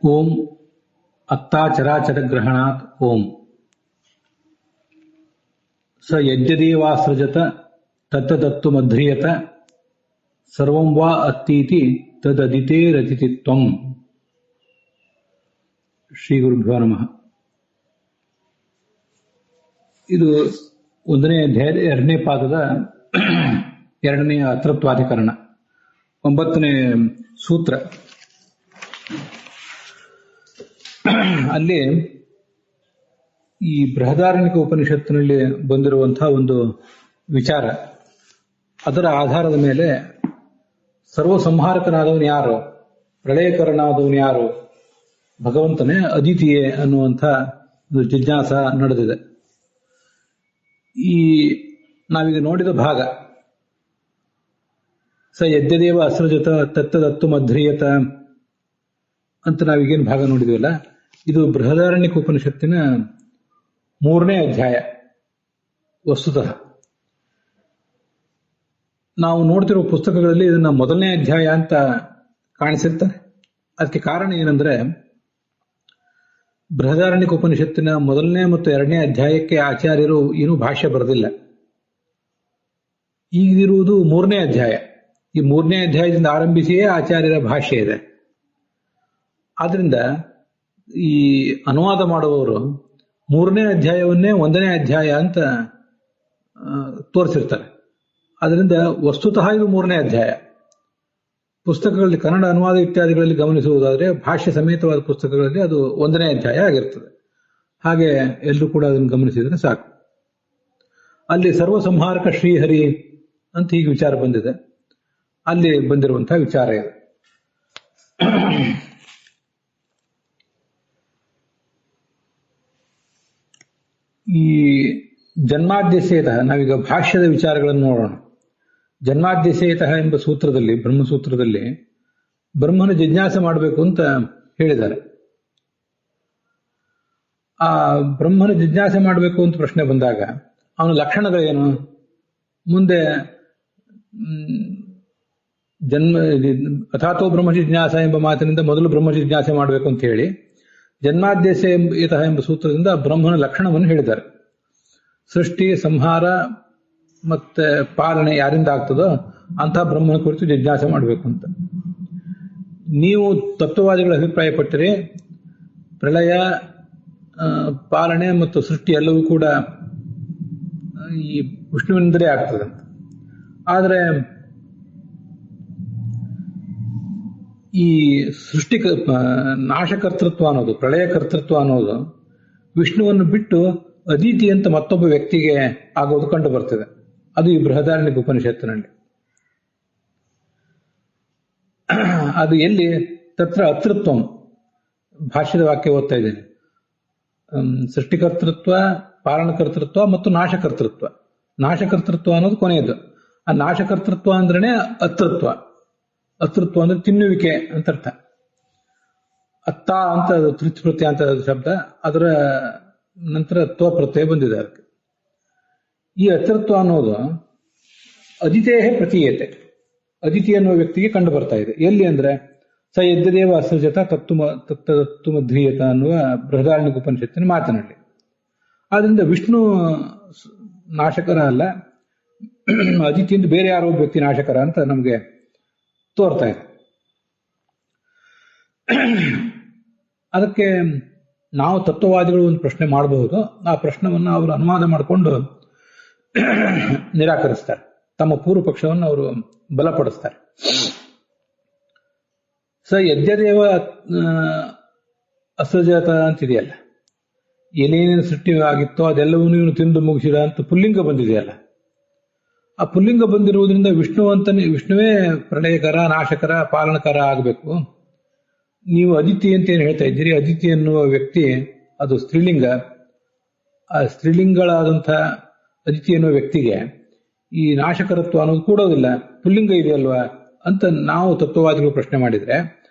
ಓಂ ಅತ್ತಾಚರಾಚರಗ್ರಹಣಾತ್ ಓಂ ಸ ಯಜ್ಞದೇವಾಸೃಜತ ತತ್ತದತ್ತು ಮಧ್ರಿಯತ ಸರ್ವಂ ವಾ ಅತ್ತೀತಿ ತದದಿತೇರತಿತಿ ತ್ವಂ. ಶ್ರೀ ಗುರುಭ್ಯೋ ನಮಃ. ಇದು 1ನೇ ಅಧ್ಯಾಯದ 2ನೇ ಪಾದದ 2ನೇ ಅತೃಪ್ವಾಧಿಕರಣ, 9ನೇ ಸೂತ್ರ. ಅಲ್ಲಿ ಈ ಬೃಹದಾರಣ್ಯಕ ಉಪನಿಷತ್ತಿನಲ್ಲಿ ಬಂದಿರುವಂತಹ ಒಂದು ವಿಚಾರ, ಅದರ ಆಧಾರದ ಮೇಲೆ ಸರ್ವ ಸಂಹಾರಕನಾದವನು ಯಾರು, ಪ್ರಳಯಕರನಾದವನು ಯಾರು, ಭಗವಂತನೇ ಅದಿತಿಯೇ ಅನ್ನುವಂಥ ಜಿಜ್ಞಾಸ ನಡೆದಿದೆ. ಈ ನಾವೀಗ ನೋಡಿದ ಭಾಗ ಸ ಯಜ್ಞದೇವ ಅಸೃಜತ ತತ್ತದತ್ತು ಮಧ್ರಿಯತ ಅಂತ ನಾವೀಗೇನು ಭಾಗ ನೋಡಿದ್ವಲ್ಲ, ಇದು ಬೃಹದಾರಣ್ಯಕ ಉಪನಿಷತ್ತಿನ 3ನೇ ಅಧ್ಯಾಯ. ವಸ್ತುತಃ ನಾವು ನೋಡ್ತಿರುವ ಪುಸ್ತಕಗಳಲ್ಲಿ ಇದನ್ನ 1ನೇ ಅಧ್ಯಾಯ ಅಂತ ಕಾಣಿಸಿರ್ತಾರೆ. ಅದಕ್ಕೆ ಕಾರಣ ಏನಂದ್ರೆ, ಬೃಹದಾರಣ್ಯಕ ಉಪನಿಷತ್ತಿನ 1ನೇ ಮತ್ತು 2ನೇ ಅಧ್ಯಾಯಕ್ಕೆ ಆಚಾರ್ಯರು ಏನೂ ಭಾಷ್ಯ ಬರೆದಿಲ್ಲ. ಈಗಿರುವುದು 3ನೇ ಅಧ್ಯಾಯ. ಈ 3ನೇ ಅಧ್ಯಾಯದಿಂದ ಆರಂಭಿಸಿಯೇ ಆಚಾರ್ಯರ ಭಾಷ್ಯ ಇದೆ. ಆದ್ರಿಂದ ಈ ಅನುವಾದ ಮಾಡುವವರು 3ನೇ ಅಧ್ಯಾಯವನ್ನೇ 1ನೇ ಅಧ್ಯಾಯ ಅಂತ ತೋರಿಸಿರ್ತಾರೆ. ಅದರಿಂದ ವಸ್ತುತಃ ಇದು 3ನೇ ಅಧ್ಯಾಯ. ಪುಸ್ತಕಗಳಲ್ಲಿ, ಕನ್ನಡ ಅನುವಾದ ಇತ್ಯಾದಿಗಳಲ್ಲಿ ಗಮನಿಸುವುದಾದರೆ ಭಾಷ್ಯ ಸಮೇತವಾದ ಪುಸ್ತಕಗಳಲ್ಲಿ ಅದು 1ನೇ ಅಧ್ಯಾಯ ಆಗಿರ್ತದೆ. ಹಾಗೆ ಎಲ್ಲರೂ ಕೂಡ ಅದನ್ನು ಗಮನಿಸಿದರೆ ಸಾಕು. ಅಲ್ಲಿ ಸರ್ವ ಸಂಹಾರಕ ಶ್ರೀಹರಿ ಅಂತ ಹೀಗೆ ವಿಚಾರ ಬಂದಿದೆ. ಅಲ್ಲಿ ಬಂದಿರುವಂತಹ ವಿಚಾರ ಇದೆ. ಈ ಜನ್ಮಾದ್ಯಸೇತ, ನಾವೀಗ ಭಾಷ್ಯದ ವಿಚಾರಗಳನ್ನು ನೋಡೋಣ. ಜನ್ಮಾದ್ಯಸೇತ ಎಂಬ ಸೂತ್ರದಲ್ಲಿ, ಬ್ರಹ್ಮಸೂತ್ರದಲ್ಲಿ ಬ್ರಹ್ಮನ ಜಿಜ್ಞಾಸೆ ಮಾಡಬೇಕು ಅಂತ ಹೇಳಿದ್ದಾರೆ. ಆ ಬ್ರಹ್ಮನ ಜಿಜ್ಞಾಸೆ ಮಾಡಬೇಕು ಅಂತ ಪ್ರಶ್ನೆ ಬಂದಾಗ ಅವನ ಲಕ್ಷಣಗಳೇನು, ಮುಂದೆ ಅಥಾತೋ ಬ್ರಹ್ಮ ಜಿಜ್ಞಾಸ ಎಂಬ ಮಾತಿನಿಂದ ಮೊದಲು ಬ್ರಹ್ಮ ಜಿಜ್ಞಾಸೆ ಮಾಡಬೇಕು ಅಂತ ಹೇಳಿ ಜನ್ಮಾದ್ಯಸ ಎಂಬ ಸೂತ್ರದಿಂದ ಬ್ರಹ್ಮನ ಲಕ್ಷಣವನ್ನು ಹೇಳಿದ್ದಾರೆ. ಸೃಷ್ಟಿ, ಸಂಹಾರ ಮತ್ತೆ ಪಾಲನೆ ಯಾರಿಂದ ಆಗ್ತದೋ ಅಂತಹ ಬ್ರಹ್ಮನ ಕುರಿತು ಜಿಜ್ಞಾಸೆ ಮಾಡಬೇಕು ಅಂತ. ನೀವು ತತ್ವವಾದಿಗಳ ಅಭಿಪ್ರಾಯ ಪಟ್ಟರೆ ಪ್ರಳಯ, ಪಾಲನೆ ಮತ್ತು ಸೃಷ್ಟಿ ಎಲ್ಲವೂ ಕೂಡ ಈ ವಿಷ್ಣುವಿನಿಂದಲೇ ಆಗ್ತದೆ. ಆದರೆ ಈ ಸೃಷ್ಟಿ ನಾಶಕರ್ತೃತ್ವ ಅನ್ನೋದು, ಪ್ರಳಯ ಕರ್ತೃತ್ವ ಅನ್ನೋದು ವಿಷ್ಣುವನ್ನು ಬಿಟ್ಟು ಅದಿತಿ ಅಂತ ಮತ್ತೊಬ್ಬ ವ್ಯಕ್ತಿಗೆ ಆಗೋದು ಕಂಡು ಬರ್ತದೆ. ಅದು ಈ ಬೃಹದಾರಣ್ಯಕ ಉಪನಿಷತ್ತಿನಲ್ಲಿ. ಅದು ಎಲ್ಲಿ ತತ್ರ ಅತೃತ್ವಂ, ಭಾಷ್ಯದ ವಾಕ್ಯ ಓದ್ತಾ ಇದ್ದೇನೆ. ಸೃಷ್ಟಿಕರ್ತೃತ್ವ, ಪಾಲನಕರ್ತೃತ್ವ ಮತ್ತು ನಾಶಕರ್ತೃತ್ವ. ನಾಶಕರ್ತೃತ್ವ ಅನ್ನೋದು ಕೊನೆಯದು. ಆ ನಾಶಕರ್ತೃತ್ವ ಅಂದ್ರೇನೆ ಅತೃತ್ವ. ಅತೃತ್ವ ಅಂದ್ರೆ ತಿನ್ನುವಿಕೆ ಅಂತ ಅರ್ಥ. ಅತ್ತ ಅಂತ ತೃಚ್ ಪ್ರತ್ಯಯ ಅಂತ ಶಬ್ದ, ಅದರ ನಂತರ ತ್ವ ಪ್ರತ್ಯಯ ಬಂದಿದೆ ಅದಕ್ಕೆ. ಈ ಅತೃತ್ವ ಅನ್ನೋದು ಅದಿತೇಹ ಪ್ರತೀಯತೆ, ಅದಿತಿ ಅನ್ನುವ ವ್ಯಕ್ತಿಗೆ ಕಂಡು ಬರ್ತಾ ಇದೆ. ಎಲ್ಲಿ ಅಂದ್ರೆ ಸ ಯಜ್ಞದೇವ ಅಸೃಜತ ತತ್ತು ಮಧ್ರಿಯತ ಅನ್ನುವ ಬೃಹದಾರಣ್ಯಕ ಉಪನಿಷತ್ತಿನ ಮಾತಿನಲ್ಲಿ. ಆದ್ರಿಂದ ವಿಷ್ಣು ನಾಶಕರ ಅಲ್ಲ, ಅದಿತಿಯಿಂದ ಬೇರೆ ಯಾರೋ ವ್ಯಕ್ತಿ ನಾಶಕರ ಅಂತ ನಮಗೆ ತೋರ್ತಾ ಇದೆ. ಅದಕ್ಕೆ ನಾವು ತತ್ವವಾದಿಗಳು ಒಂದು ಪ್ರಶ್ನೆ ಮಾಡಬಹುದು. ಆ ಪ್ರಶ್ನವನ್ನು ಅವರು ಅನುವಾದ ಮಾಡಿಕೊಂಡು ನಿರಾಕರಿಸ್ತಾರೆ. ತಮ್ಮ ಪೂರ್ವ ಪಕ್ಷವನ್ನು ಅವರು ಬಲಪಡಿಸ್ತಾರೆ. ಸ ಯಜ್ಞದೇವ ಅಸೃಜತ ಅಂತಿದೆಯಲ್ಲ, ಏನೇನೇನು ಸೃಷ್ಟಿ ಆಗಿತ್ತೋ ಅದೆಲ್ಲವನ್ನೂ ಇವನು ತಿಂದು ಮುಗಿಸಿದ ಅಂತ ಪುಲ್ಲಿಂಗ ಬಂದಿದೆಯಲ್ಲ, ಆ ಪುಲ್ಲಿಂಗ ಬಂದಿರುವುದರಿಂದ ವಿಷ್ಣುವೇ ಪ್ರಳಯಕರ, ನಾಶಕರ, ಪಾಲನಕರ ಆಗಬೇಕು. ನೀವು ಅದಿತಿ ಅಂತ ಏನು ಹೇಳ್ತಾ ಇದ್ದೀರಿ, ಅದಿತಿ ಎನ್ನುವ ವ್ಯಕ್ತಿ ಅದು ಸ್ತ್ರೀಲಿಂಗ. ಆ ಸ್ತ್ರೀಲಿಂಗಳಾದಂಥ ಅದಿತಿ ಎನ್ನುವ ವ್ಯಕ್ತಿಗೆ ಈ ನಾಶಕರತ್ವ ಅನ್ನೋದು ಕೂಡೋದಿಲ್ಲ, ಪುಲ್ಲಿಂಗ ಇದೆಯಲ್ವಾ ಅಂತ ನಾವು ತತ್ವವಾದಿಗಳು ಪ್ರಶ್ನೆ ಮಾಡಿದ್ರೆ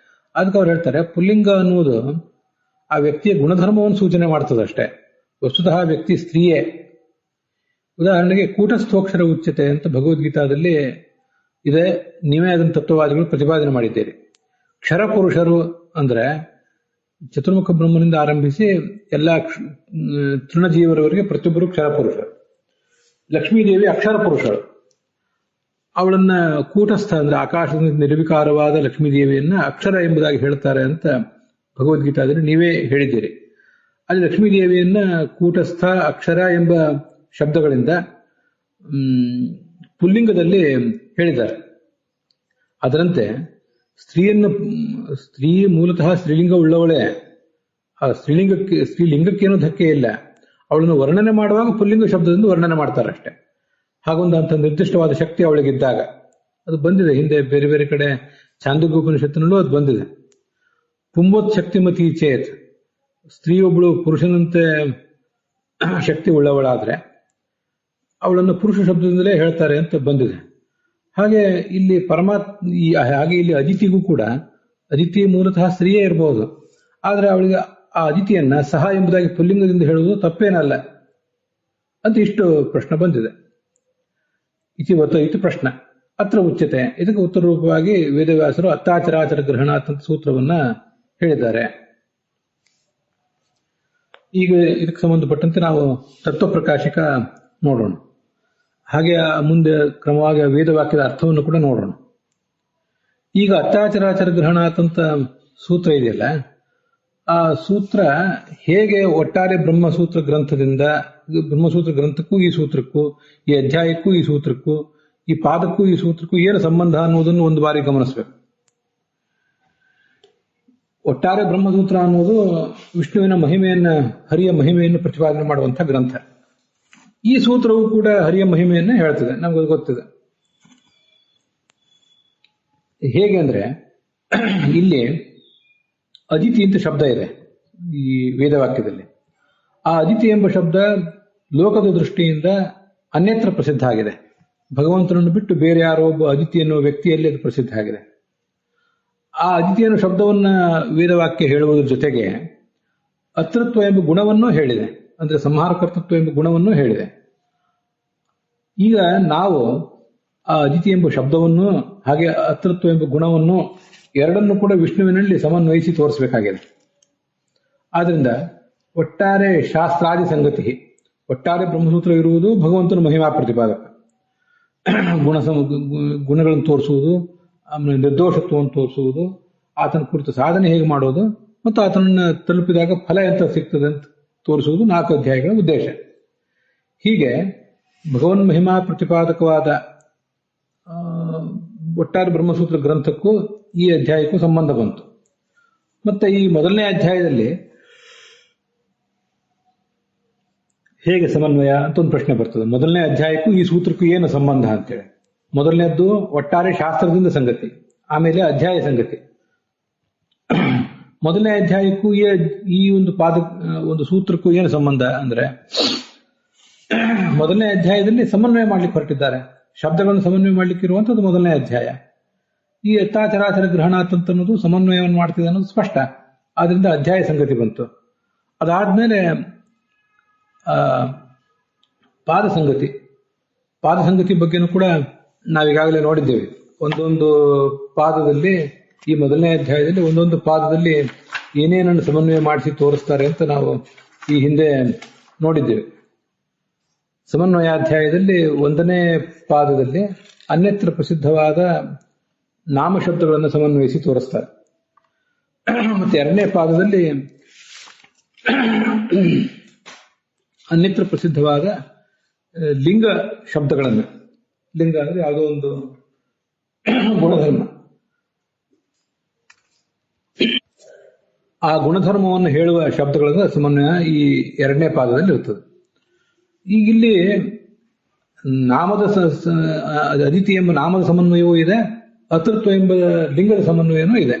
ಅದಕ್ಕೆ ಅವ್ರು ಹೇಳ್ತಾರೆ, ಪುಲ್ಲಿಂಗ ಅನ್ನುವುದು ಆ ವ್ಯಕ್ತಿಯ ಗುಣಧರ್ಮವನ್ನು ಸೂಚನೆ ಮಾಡ್ತದಷ್ಟೇ. ವಸ್ತುತಃ ವ್ಯಕ್ತಿ ಸ್ತ್ರೀಯೇ. ಉದಾಹರಣೆಗೆ ಕೂಟಸ್ಥೋಕ್ಷರ ಉಚ್ಯತೆ ಅಂತ ಭಗವದ್ಗೀತಾದಲ್ಲಿ ಇದೆ. ನೀವೇ ಅದನ್ನು ತತ್ವವಾದಿಗಳು ಪ್ರತಿಪಾದನೆ ಮಾಡಿದ್ದೀರಿ. ಕ್ಷರ ಪುರುಷರು ಅಂದ್ರೆ ಚತುರ್ಮುಖ ಬ್ರಹ್ಮನಿಂದ ಆರಂಭಿಸಿ ಎಲ್ಲ ತೃಣಜೀವರವರೆಗೆ ಪ್ರತಿಯೊಬ್ಬರು ಕ್ಷರಪುರುಷರು. ಲಕ್ಷ್ಮೀದೇವಿ ಅಕ್ಷರ ಪುರುಷರು. ಅವಳನ್ನ ಕೂಟಸ್ಥ ಅಂದ್ರೆ ಆಕಾಶದಿಂದ ನಿರ್ವಿಕಾರವಾದ ಲಕ್ಷ್ಮೀದೇವಿಯನ್ನ ಅಕ್ಷರ ಎಂಬುದಾಗಿ ಹೇಳ್ತಾರೆ ಅಂತ ಭಗವದ್ಗೀತಾದಲ್ಲಿ ನೀವೇ ಹೇಳಿದ್ದೀರಿ. ಅಲ್ಲಿ ಲಕ್ಷ್ಮೀದೇವಿಯನ್ನ ಕೂಟಸ್ಥ ಅಕ್ಷರ ಎಂಬ ಶಬ್ದಗಳಿಂದ ಪುಲ್ಲಿಂಗದಲ್ಲಿ ಹೇಳಿದ್ದಾರೆ. ಅದರಂತೆ ಸ್ತ್ರೀ ಮೂಲತಃ ಸ್ತ್ರೀಲಿಂಗ ಉಳ್ಳವಳೇ. ಆ ಸ್ತ್ರೀಲಿಂಗಕ್ಕೇನೂ ಧಕ್ಕೆ ಇಲ್ಲ. ಅವಳನ್ನು ವರ್ಣನೆ ಮಾಡುವಾಗ ಪುಲ್ಲಿಂಗ ಶಬ್ದದಿಂದ ವರ್ಣನೆ ಮಾಡ್ತಾರೆ ಅಷ್ಟೇ. ಹಾಗೊಂದು ನಿರ್ದಿಷ್ಟವಾದ ಶಕ್ತಿ ಅವಳಿಗಿದ್ದಾಗ ಅದು ಬಂದಿದೆ. ಹಿಂದೆ ಬೇರೆ ಬೇರೆ ಕಡೆ ಛಾಂದೋಗ್ಯೋಪನಿಷತ್ತಿನಲ್ಲೂ ಅದು ಬಂದಿದೆ. ಪುಂಬೋತ್ ಶಕ್ತಿಮತಿ ಚೇತ್, ಸ್ತ್ರೀಯೊಬ್ಬಳು ಪುರುಷನಂತೆ ಶಕ್ತಿ ಉಳ್ಳವಳಾದ್ರೆ ಅವಳನ್ನು ಪುರುಷ ಶಬ್ದದಿಂದಲೇ ಹೇಳ್ತಾರೆ ಅಂತ ಬಂದಿದೆ. ಹಾಗೆ ಇಲ್ಲಿ ಹಾಗೆ ಇಲ್ಲಿ ಅದಿತಿಗೂ ಕೂಡ, ಅದಿತಿ ಮೂಲತಃ ಸ್ತ್ರೀಯೇ ಇರಬಹುದು, ಆದರೆ ಅವಳಿಗೆ ಆ ಅದಿತಿಯನ್ನ ಸಹ ಎಂಬುದಾಗಿ ಪುಲ್ಲಿಂಗದಿಂದ ಹೇಳುವುದು ತಪ್ಪೇನಲ್ಲ ಅಂತ ಇಷ್ಟು ಪ್ರಶ್ನೆ ಬಂದಿದೆ. ಇದು ಪ್ರಶ್ನೆ ಅತ್ರ ಉಚ್ಯತೆ. ಇದಕ್ಕೆ ಉತ್ತರ ರೂಪವಾಗಿ ವೇದವ್ಯಾಸರು ಅತ್ತಾಚರಾಚರ ಗ್ರಹಣಾತ್ ಅಂತ ಸೂತ್ರವನ್ನ ಹೇಳಿದ್ದಾರೆ. ಈಗ ಇದಕ್ಕೆ ಸಂಬಂಧಪಟ್ಟಂತೆ ನಾವು ತತ್ವಪ್ರಕಾಶಿಕ ನೋಡೋಣ. ಹಾಗೆ ಮುಂದೆ ಕ್ರಮವಾಗಿ ವೇದವಾಕ್ಯದ ಅರ್ಥವನ್ನು ಕೂಡ ನೋಡೋಣ. ಈಗ ಅತ್ತಾಚರಾಚರ ಗ್ರಹಣಾತ್ ಅಂತ ಸೂತ್ರ ಇದೆಯಲ್ಲ, ಆ ಸೂತ್ರ ಹೇಗೆ ಒಟ್ಟಾರೆ ಬ್ರಹ್ಮಸೂತ್ರ ಗ್ರಂಥಕ್ಕೂ ಈ ಸೂತ್ರಕ್ಕೂ, ಈ ಅಧ್ಯಾಯಕ್ಕೂ ಈ ಸೂತ್ರಕ್ಕೂ, ಈ ಪಾದಕ್ಕೂ ಈ ಸೂತ್ರಕ್ಕೂ ಏನು ಸಂಬಂಧ ಅನ್ನೋದನ್ನು ಒಂದು ಬಾರಿ ಗಮನಿಸಬೇಕು. ಒಟ್ಟಾರೆ ಬ್ರಹ್ಮಸೂತ್ರ ಅನ್ನೋದು ವಿಷ್ಣುವಿನ ಹರಿಯ ಮಹಿಮೆಯನ್ನು ಪ್ರತಿಪಾದನೆ ಮಾಡುವಂತಹ ಗ್ರಂಥ. ಈ ಸೂತ್ರವು ಕೂಡ ಹರಿಯ ಮಹಿಮೆಯನ್ನ ಹೇಳ್ತದೆ, ನಮ್ಗೆ ಗೊತ್ತಿದೆ. ಹೇಗೆ ಅಂದ್ರೆ, ಇಲ್ಲಿ ಅದಿತಿ ಅಂತ ಶಬ್ದ ಇದೆ ಈ ವೇದವಾಕ್ಯದಲ್ಲಿ. ಆ ಅದಿತಿ ಎಂಬ ಶಬ್ದ ಲೋಕದ ದೃಷ್ಟಿಯಿಂದ ಅನ್ಯತ್ರ ಪ್ರಸಿದ್ಧ ಆಗಿದೆ. ಭಗವಂತನನ್ನು ಬಿಟ್ಟು ಬೇರೆ ಯಾರೋ ಒಬ್ಬ ಅದಿತಿ ಎನ್ನುವ ವ್ಯಕ್ತಿಯಲ್ಲಿ ಅದು ಪ್ರಸಿದ್ಧ ಆಗಿದೆ. ಆ ಅದಿತಿ ಅನ್ನೋ ಶಬ್ದವನ್ನ ವೇದವಾಕ್ಯ ಹೇಳುವುದರ ಜೊತೆಗೆ ಅತೃತ್ವ ಎಂಬ ಗುಣವನ್ನೂ ಹೇಳಿದೆ, ಅಂದ್ರೆ ಸಂಹಾರಕರ್ತೃತ್ವ ಎಂಬ ಗುಣವನ್ನೂ ಹೇಳಿದೆ. ಈಗ ನಾವು ಆ ಅದಿತಿ ಎಂಬ ಶಬ್ದವನ್ನು ಹಾಗೆ ಅತೃತ್ವ ಎಂಬ ಗುಣವನ್ನು ಎರಡನ್ನೂ ಕೂಡ ವಿಷ್ಣುವಿನಲ್ಲಿ ಸಮನ್ವಯಿಸಿ ತೋರಿಸಬೇಕಾಗಿದೆ. ಆದ್ರಿಂದ ಒಟ್ಟಾರೆ ಶಾಸ್ತ್ರಾದಿ ಸಂಗತಿ, ಒಟ್ಟಾರೆ ಬ್ರಹ್ಮಸೂತ್ರ ಇರುವುದು ಭಗವಂತನ ಮಹಿಮಾ ಪ್ರತಿಪಾದಕ. ಗುಣಗಳನ್ನು ತೋರಿಸುವುದು, ಆಮೇಲೆ ನಿರ್ದೋಷತ್ವವನ್ನು ತೋರಿಸುವುದು, ಆತನ ಕುರಿತು ಸಾಧನೆ ಹೇಗೆ ಮಾಡೋದು ಮತ್ತು ಆತನನ್ನು ತಲುಪಿದಾಗ ಫಲ ಎಂತ ಸಿಗ್ತದೆ ಅಂತ ತೋರಿಸುವುದು 4 ಅಧ್ಯಾಯಗಳ ಉದ್ದೇಶ. ಹೀಗೆ ಭಗವನ್ ಮಹಿಮಾ ಪ್ರತಿಪಾದಕವಾದ ಒಟ್ಟಾರೆ ಬ್ರಹ್ಮಸೂತ್ರ ಗ್ರಂಥಕ್ಕೂ ಈ ಅಧ್ಯಾಯಕ್ಕೂ ಸಂಬಂಧ ಬಂತು. ಮತ್ತೆ ಈ ಮೊದಲನೇ ಅಧ್ಯಾಯದಲ್ಲಿ ಹೇಗೆ ಸಮನ್ವಯ ಅಂತ ಒಂದು ಪ್ರಶ್ನೆ ಬರ್ತದೆ. ಮೊದಲನೇ ಅಧ್ಯಾಯಕ್ಕೂ ಈ ಸೂತ್ರಕ್ಕೂ ಏನು ಸಂಬಂಧ ಅಂತೇಳಿ. ಮೊದಲನೇದ್ದು ಒಟ್ಟಾರೆ ಶಾಸ್ತ್ರದಿಂದ ಸಂಗತಿ, ಆಮೇಲೆ ಅಧ್ಯಾಯ ಸಂಗತಿ. ಮೊದಲನೇ ಅಧ್ಯಾಯಕ್ಕೂ ಈ ಒಂದು ಸೂತ್ರಕ್ಕೂ ಏನು ಸಂಬಂಧ ಅಂದ್ರೆ, ಮೊದಲನೇ ಅಧ್ಯಾಯದಲ್ಲಿ ಸಮನ್ವಯ ಮಾಡ್ಲಿಕ್ಕೆ ಹೊರಟಿದ್ದಾರೆ, ಶಬ್ದಗಳನ್ನು ಸಮನ್ವಯ ಮಾಡ್ಲಿಕ್ಕೆ ಇರುವಂತದ್ದು ಮೊದಲನೇ ಅಧ್ಯಾಯ. ಈ ಅತ್ತಾಚರಾಚರ ಗ್ರಹಣಾತ್ ಅನ್ನೋದು ಸಮನ್ವಯವನ್ನು ಮಾಡ್ತಿದೆ ಅನ್ನೋದು ಸ್ಪಷ್ಟ. ಆದ್ರಿಂದ ಅಧ್ಯಾಯ ಸಂಗತಿ ಬಂತು. ಅದಾದ್ಮೇಲೆ ಪಾದ ಸಂಗತಿ ಬಗ್ಗೆನೂ ಕೂಡ ನಾವೀಗಾಗಲೇ ನೋಡಿದ್ದೇವೆ. ಒಂದೊಂದು ಪಾದದಲ್ಲಿ, ಈ ಮೊದಲನೇ ಅಧ್ಯಾಯದಲ್ಲಿ ಒಂದೊಂದು ಪಾದದಲ್ಲಿ ಏನೇನನ್ನು ಸಮನ್ವಯ ಮಾಡಿಸಿ ತೋರಿಸ್ತಾರೆ ಅಂತ ನಾವು ಈ ಹಿಂದೆ ನೋಡಿದ್ದೇವೆ. ಸಮನ್ವಯಾಧ್ಯಾಯದಲ್ಲಿ 1ನೇ ಪಾದದಲ್ಲಿ ಅನ್ಯತ್ರ ಪ್ರಸಿದ್ಧವಾದ ನಾಮಶಬ್ದಗಳನ್ನು ಸಮನ್ವಯಿಸಿ ತೋರಿಸ್ತಾರೆ. ಮತ್ತೆ 2ನೇ ಪಾದದಲ್ಲಿ ಅನ್ಯತ್ರ ಪ್ರಸಿದ್ಧವಾದ ಲಿಂಗ ಶಬ್ದಗಳನ್ನು, ಲಿಂಗ ಅಂದ್ರೆ ಯಾವುದೋ ಒಂದು ಗುಣಧರ್ಮ, ಆ ಗುಣಧರ್ಮವನ್ನು ಹೇಳುವ ಶಬ್ದಗಳನ್ನು ಸಮನ್ವಯ ಈ 2ನೇ ಪಾದದಲ್ಲಿ ಇರ್ತದೆ. ಈಗ ಇಲ್ಲಿ ಅದಿತಿ ಎಂಬ ನಾಮದ ಸಮನ್ವಯವೂ ಇದೆ, ಅತೃತ್ವ ಎಂಬ ಲಿಂಗದ ಸಮನ್ವಯವೂ ಇದೆ.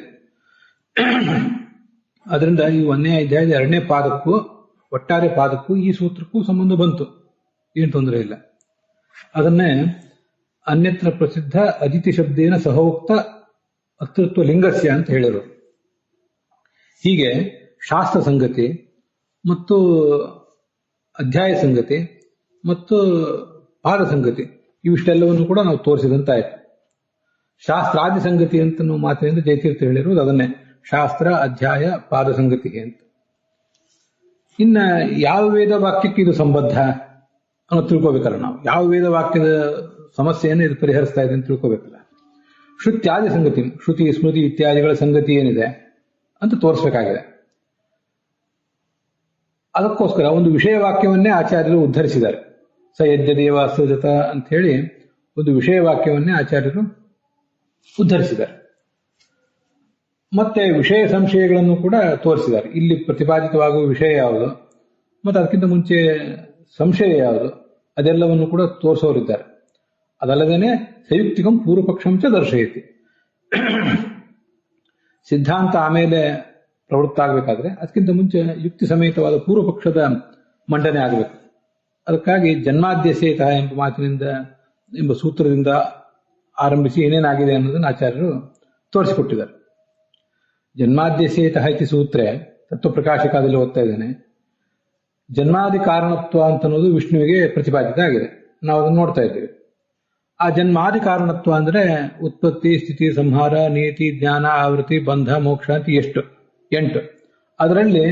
ಅದರಿಂದ ಈ 1ನೇ ಅಧ್ಯಾಯದ 2ನೇ ಪಾದಕ್ಕೂ ಒಟ್ಟಾರೆ ಪಾದಕ್ಕೂ ಈ ಸೂತ್ರಕ್ಕೂ ಸಂಬಂಧ ಬಂತು, ಏನು ತೊಂದರೆ ಇಲ್ಲ. ಅದನ್ನೇ ಅನ್ಯತ್ರ ಪ್ರಸಿದ್ಧ ಅದಿತಿ ಶಬ್ದೇನ ಸಹೋಕ್ತ ಅತೃತ್ವ ಲಿಂಗಸ್ಯ ಅಂತ ಹೇಳಿದರು. ಹೀಗೆ ಶಾಸ್ತ್ರ ಸಂಗತಿ ಮತ್ತು ಅಧ್ಯಾಯ ಸಂಗತಿ ಮತ್ತು ಪಾದ ಸಂಗತಿ ಇವಿಷ್ಟೆಲ್ಲವನ್ನು ಕೂಡ ನಾವು ತೋರಿಸಿದಂತಾಯ್ತು. ಶಾಸ್ತ್ರಾದಿ ಸಂಗತಿ ಅಂತ ಮಾತಿನಿಂದ ಜಯತೀರ್ಥ ಹೇಳಿರುವುದು ಅದನ್ನೇ. ಶಾಸ್ತ್ರ ಅಧ್ಯಾಯ ಪಾದ ಸಂಗತಿ ಅಂತ. ಇನ್ನ ಯಾವ ವೇದ ವಾಕ್ಯಕ್ಕೆ ಇದು ಸಂಬದ್ಧ ಅನ್ನೋ ತಿಳ್ಕೋಬೇಕಲ್ಲ ನಾವು. ಯಾವ ವೇದ ವಾಕ್ಯದ ಸಮಸ್ಯೆಯನ್ನು ಇದು ಪರಿಹರಿಸ್ತಾ ಇದೆ ಅಂತ ತಿಳ್ಕೋಬೇಕಲ್ಲ. ಶ್ರುತ್ಯಾದಿ ಸಂಗತಿ, ಶ್ರುತಿ ಸ್ಮೃತಿ ಇತ್ಯಾದಿಗಳ ಸಂಗತಿ ಏನಿದೆ ಅಂತ ತೋರಿಸಬೇಕಾಗಿದೆ. ಅದಕ್ಕೋಸ್ಕರ ಒಂದು ವಿಷಯ ವಾಕ್ಯವನ್ನೇ ಆಚಾರ್ಯರು ಉದ್ಧರಿಸಿದ್ದಾರೆ. ಸ ಯಜ್ಞ ದೇವ ಸೃಜತ ಅಂತ ಹೇಳಿ ಒಂದು ವಿಷಯ ವಾಕ್ಯವನ್ನೇ ಆಚಾರ್ಯರು ಉದ್ಧರಿಸಿದ್ದಾರೆ. ಮತ್ತೆ ವಿಷಯ ಸಂಶಯಗಳನ್ನು ಕೂಡ ತೋರಿಸಿದ್ದಾರೆ. ಇಲ್ಲಿ ಪ್ರತಿಪಾದಿತವಾಗುವ ವಿಷಯ ಯಾವುದು ಮತ್ತು ಅದಕ್ಕಿಂತ ಮುಂಚೆ ಸಂಶಯ ಯಾವುದು ಅದೆಲ್ಲವನ್ನು ಕೂಡ ತೋರಿಸೋರಿದ್ದಾರೆ. ಅದಲ್ಲದೇನೆ ಸಂಯುಕ್ತಿಕಂ ಪೂರ್ವಪಕ್ಷಂಚ ದರ್ಶಯತಿ. ಸಿದ್ಧಾಂತ ಆಮೇಲೆ ಪ್ರವೃತ್ತ ಆಗಬೇಕಾದ್ರೆ ಅದಕ್ಕಿಂತ ಮುಂಚೆ ಯುಕ್ತಿ ಸಮೇತವಾದ ಪೂರ್ವಪಕ್ಷದ ಮಂಡನೆ ಆಗಬೇಕು. ಅದಕ್ಕಾಗಿ ಜನ್ಮಾದ್ಯಸೇತ ಎಂಬ ಸೂತ್ರದಿಂದ ಆರಂಭಿಸಿ ಏನೇನಾಗಿದೆ ಅನ್ನೋದನ್ನು ಆಚಾರ್ಯರು ತೋರಿಸಿಕೊಟ್ಟಿದ್ದಾರೆ. ಜನ್ಮಾದ್ಯಸೇತ ಇತಿ ಸೂತ್ರೆ ತತ್ವಪ್ರಕಾಶಕಾದಲ್ಲಿ ಓದ್ತಾ ಇದ್ದೇನೆ. ಜನ್ಮಾದಿ ಕಾರಣತ್ವ ಅಂತ ಅನ್ನೋದು ವಿಷ್ಣುವಿಗೆ ಪ್ರತಿಪಾದಿತ ಆಗಿದೆ. ನಾವು ಅದನ್ನು ನೋಡ್ತಾ ಇದ್ದೇವೆ. ಆ ಜನ್ಮಾದಿ ಕಾರಣತ್ವ ಅಂದ್ರೆ ಉತ್ಪತ್ತಿ, ಸ್ಥಿತಿ, ಸಂಹಾರ, ನೀತಿ, ಜ್ಞಾನ, ಆವೃತ್ತಿ, ಬಂಧ, ಮೋಕ್ಷ ಅಂತ 8. ಅದರಲ್ಲಿ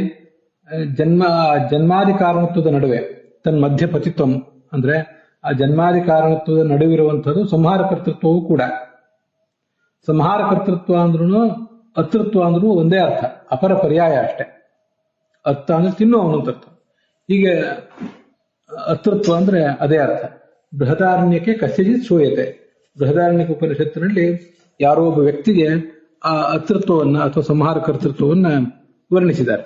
ಜನ್ಮಾದಿ ಕಾರಣತ್ವದ ನಡುವೆ ತನ್ನ ಮಧ್ಯಪತಿತ್ವಂ ಅಂದ್ರೆ ಆ ಜನ್ಮಾದಿ ಕಾರಣತ್ವದ ನಡುವಿರುವಂಥದ್ದು ಸಂಹಾರ ಕರ್ತೃತ್ವವೂ ಕೂಡ. ಸಂಹಾರ ಕರ್ತೃತ್ವ ಅಂದ್ರೂ ಅತೃತ್ವ ಅಂದ್ರೂ ಒಂದೇ ಅರ್ಥ, ಅಪರ ಪರ್ಯಾಯ ಅಷ್ಟೇ. ಅರ್ಥ ಅಂದ್ರೆ ತಿನ್ನುವವನು ಅಂತ ಅರ್ಥ. ಹೀಗೆ ಅತೃತ್ವ ಅಂದ್ರೆ ಅದೇ ಅರ್ಥ. ಬೃಹದಾರಣ್ಯಕ್ಕೆ ಕಸ್ಯಜಿತ್ ಶ್ರೂಯತೆ. ಬೃಹದಾರಣ್ಯಕ ಉಪನಿಷತ್ತಿನಲ್ಲಿ ಯಾರೋ ಒಬ್ಬ ವ್ಯಕ್ತಿಗೆ ಆ ಅತೃತ್ವವನ್ನ ಅಥವಾ ಸಂಹಾರ ಕರ್ತೃತ್ವವನ್ನ ವರ್ಣಿಸಿದ್ದಾರೆ.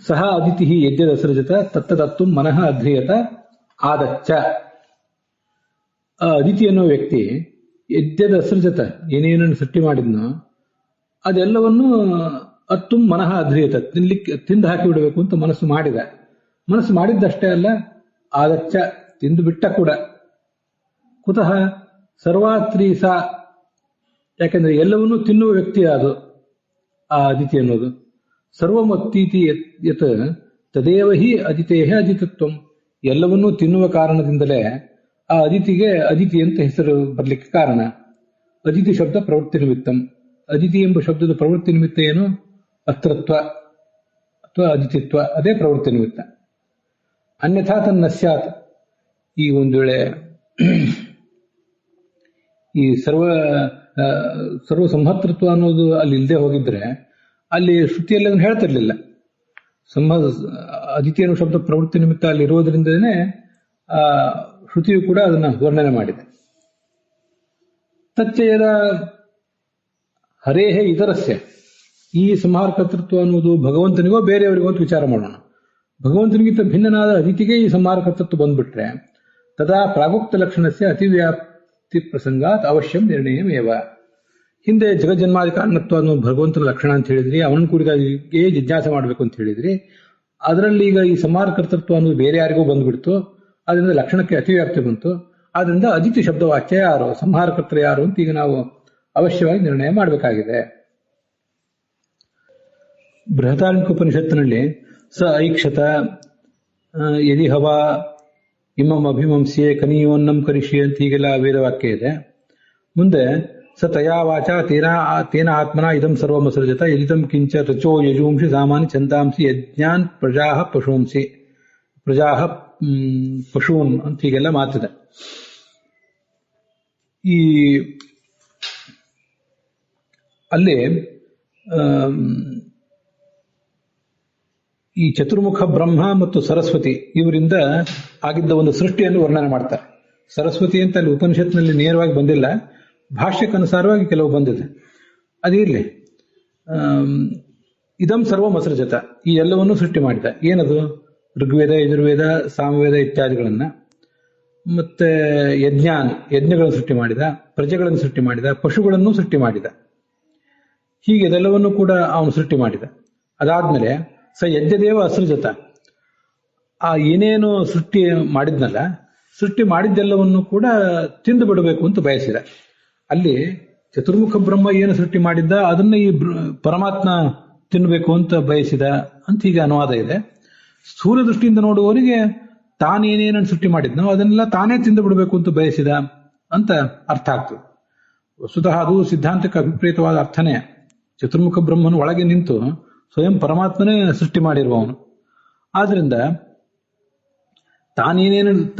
ಸಹ ಅದಿತಿ ಯಜ್ಞದಸೃಜತ ತತ್ತದತ್ತು ಮನಃ ಅಧ್ರಿಯತ ಆದಚ್ಚ. ಆ ಅದಿತಿ ಅನ್ನೋ ವ್ಯಕ್ತಿ ಯಜ್ಞದ ಅಸೃಜತ ಏನೇನನ್ನು ಸೃಷ್ಟಿ ಮಾಡಿದ್ನೋ ಅದೆಲ್ಲವನ್ನೂ ಅತ್ತು ಮನಃ ಅಧ್ರಿಯತ ತಿಂದು ಹಾಕಿ ಬಿಡಬೇಕು ಅಂತ ಮನಸ್ಸು ಮಾಡಿದ. ಮನಸ್ಸು ಮಾಡಿದ್ದಷ್ಟೇ ಅಲ್ಲ, ಆದಚ್ಚ ತಿಂದು ಬಿಟ್ಟ ಕೂಡ. ಕುತಃ ಸರ್ವಾತ್ರೀಸ, ಯಾಕೆಂದ್ರೆ ಎಲ್ಲವನ್ನೂ ತಿನ್ನುವ ವ್ಯಕ್ತಿ ಅದು ಆ ಅದಿತಿ ಅನ್ನೋದು. ಸರ್ವಮತ್ತೀತಿ ಯತ್ ತದೇವ ಹಿ ಅದಿತೇಹ ಅದಿತತ್ವಂ. ಎಲ್ಲವನ್ನೂ ತಿನ್ನುವ ಕಾರಣದಿಂದಲೇ ಆ ಅದಿತಿಗೆ ಅದಿತಿ ಅಂತ ಹೆಸರು ಬರಲಿಕ್ಕೆ ಕಾರಣ. ಅದಿತಿ ಶಬ್ದ ಪ್ರವೃತ್ತಿ ನಿಮಿತ್ತಂ. ಅದಿತಿ ಎಂಬ ಶಬ್ದದ ಪ್ರವೃತ್ತಿ ನಿಮಿತ್ತ ಏನು? ಅತೃತ್ವ ಅಥವಾ ಅದಿತಿತ್ವ, ಅದೇ ಪ್ರವೃತ್ತಿ ನಿಮಿತ್ತ. ಅನ್ಯಥಾ ತನ್ನ ಸ್ಯಾತ್. ಈ ಒಂದು ವೇಳೆ ಈ ಸರ್ವ ಸಂಹರ್ತೃತ್ವ ಅನ್ನೋದು ಅಲ್ಲಿ ಇಲ್ಲದೆ ಹೋಗಿದ್ರೆ ಅಲ್ಲಿ ಶ್ರುತಿಯಲ್ಲಿ ಅದನ್ನು ಹೇಳ್ತಿರ್ಲಿಲ್ಲ. ಅದಿತಿ ಅನ್ನೋ ಶಬ್ದ ಪ್ರವೃತ್ತಿ ನಿಮಿತ್ತ ಅಲ್ಲಿ ಇರೋದ್ರಿಂದನೇ ಆ ಶ್ರುತಿಯು ಕೂಡ ಅದನ್ನ ವರ್ಣನೆ ಮಾಡಿದೆ. ತಚ್ಚಯದ ಹರೇಹೇ ಇತರಸ್ಯ. ಈ ಸಂಹಾರ ಕರ್ತೃತ್ವ ಅನ್ನೋದು ಭಗವಂತನಿಗೋ ಬೇರೆಯವರಿಗೋ ಅಂತ ವಿಚಾರ ಮಾಡೋಣ. ಭಗವಂತನಿಗಿಂತ ಭಿನ್ನನಾದ ಅದಿತಿಗೆ ಈ ಸಂಹಾರ ಕರ್ತೃತ್ವ ಬಂದ್ಬಿಟ್ರೆ ತದಾ ಪ್ರಾಗುಕ್ತ ಲಕ್ಷಣಸ್ಯ ಅತಿವ್ಯಾಪ್ತಿ ಪ್ರಸಂಗಾತ್ ಅವಶ್ಯಂ ನಿರ್ಣಯಮೇವ. ಹಿಂದೆ ಜಗಜ್ಜನ್ಮಾದಿ ಕಾರಣತ್ವ ಅನ್ನೋ ಭಗವಂತನ ಲಕ್ಷಣ ಅಂತ ಹೇಳಿದ್ರಿ, ಅವನ ಕುರಿತಾಗಿ ಜಿಜ್ಞಾಸೆ ಮಾಡಬೇಕು ಅಂತ ಹೇಳಿದ್ರಿ. ಅದರಲ್ಲಿ ಈಗ ಈ ಸಂಹಾರ ಕರ್ತೃತ್ವ ಅನ್ನೋದು ಬೇರೆ ಯಾರಿಗೂ ಬಂದ್ಬಿಡ್ತು. ಅದರಿಂದ ಲಕ್ಷಣಕ್ಕೆ ಅತಿವ್ಯಾಪ್ತಿ ಬಂತು. ಆದ್ರಿಂದ ಅದಿತಿ ಶಬ್ದವಾಚ್ಯ ಯಾರು, ಸಂಹಾರ ಕರ್ತ ಯಾರು ಅಂತ ಈಗ ನಾವು ಅವಶ್ಯವಾಗಿ ನಿರ್ಣಯ ಮಾಡಬೇಕಾಗಿದೆ. ಬೃಹದಾರಣ್ಯಕ ಉಪನಿಷತ್ತಿನಲ್ಲಿ ಸ ಐಕ್ಷತ ಯದಿ ಹವಾ ಇಮಂ ಅಭಿಮಂಸ್ಯೆ ಕನಿಯೋನ್ನಂ ಕರಿಷ್ಯೆ ಅಂತ ಹೀಗೆಲ್ಲ ವೇದವಾಕ್ಯ ಇದೆ. ಮುಂದೆ ಸ ತಯಾ ವಾಚ ತೇನ ಆತ್ಮನ ಇದಂ ಸರ್ವಮಸೃಜತ ಯದಿದಂ ಕಿಂಚ ರಚೋ ಯಜೂಂಸಿ ಸಾಮಾನ್ಯ ಛಂದಾಂಸಿ ಯಜ್ಞಾನ್ ಪ್ರಜಾಹ ಪಶೂಂಸಿ ಪ್ರಜಾಹ ಪಶೂನ್ ಅಂತ ಹೀಗೆಲ್ಲ ಮಾತಿದೆ. ಅಲ್ಲಿ ಈ ಚತುರ್ಮುಖ ಬ್ರಹ್ಮ ಮತ್ತು ಸರಸ್ವತಿ ಇವರಿಂದ ಆಗಿದ್ದ ಒಂದು ಸೃಷ್ಟಿಯನ್ನು ವರ್ಣನೆ ಮಾಡ್ತಾರೆ. ಸರಸ್ವತಿ ಅಂತ ಅಲ್ಲಿ ಉಪನಿಷತ್ನಲ್ಲಿ ನೇರವಾಗಿ ಬಂದಿಲ್ಲ, ಭಾಷ್ಯಕ್ಕನುಸಾರವಾಗಿ ಕೆಲವು ಬಂದಿದೆ. ಅದಿರಲಿ. ಇದಂ ಸರ್ವಮಸೃಜತ, ಈ ಎಲ್ಲವನ್ನೂ ಸೃಷ್ಟಿ ಮಾಡಿದ. ಏನದು? ಋಗ್ವೇದ, ಯಜುರ್ವೇದ, ಸಾಮವೇದ ಇತ್ಯಾದಿಗಳನ್ನ, ಮತ್ತೆ ಯಜ್ಞಗಳನ್ನು ಸೃಷ್ಟಿ ಮಾಡಿದ, ಪ್ರಜೆಗಳನ್ನು ಸೃಷ್ಟಿ ಮಾಡಿದ, ಪಶುಗಳನ್ನು ಸೃಷ್ಟಿ ಮಾಡಿದ. ಹೀಗೆ ಇದೆಲ್ಲವನ್ನೂ ಕೂಡ ಅವನು ಸೃಷ್ಟಿ ಮಾಡಿದ. ಅದಾದ್ಮೇಲೆ ಸ ಯಜ್ಞದೇವ ಅಸೃಜತ, ಆ ಏನೇನು ಸೃಷ್ಟಿ ಮಾಡಿದ್ನಲ್ಲ, ಸೃಷ್ಟಿ ಮಾಡಿದ್ದೆಲ್ಲವನ್ನು ಕೂಡ ತಿಂದು ಬಿಡಬೇಕು ಅಂತ ಬಯಸಿದ. ಅಲ್ಲಿ ಚತುರ್ಮುಖ ಬ್ರಹ್ಮ ಏನು ಸೃಷ್ಟಿ ಮಾಡಿದ್ದ ಅದನ್ನ ಈ ಪರಮಾತ್ಮ ತಿನ್ನಬೇಕು ಅಂತ ಬಯಸಿದ ಅಂತ ಹೀಗೆ ಅನುವಾದ ಇದೆ. ಸ್ಥೂಲ ದೃಷ್ಟಿಯಿಂದ ನೋಡುವವರಿಗೆ ತಾನೇನೇನನ್ನು ಸೃಷ್ಟಿ ಮಾಡಿದ್ನೋ ಅದನ್ನೆಲ್ಲ ತಾನೇ ತಿಂದು ಬಿಡಬೇಕು ಅಂತ ಬಯಸಿದ ಅಂತ ಅರ್ಥ ಆಗ್ತದೆ. ವಸ್ತುತಃ ಅದು ಸಿದ್ಧಾಂತಕ್ಕೆ ಅಭಿಪ್ರೇತವಾದ ಅರ್ಥನೇ. ಚತುರ್ಮುಖ ಬ್ರಹ್ಮನು ಒಳಗೆ ನಿಂತು ಸ್ವಯಂ ಪರಮಾತ್ಮನೇ ಸೃಷ್ಟಿ ಮಾಡಿರುವವನು. ಆದ್ರಿಂದ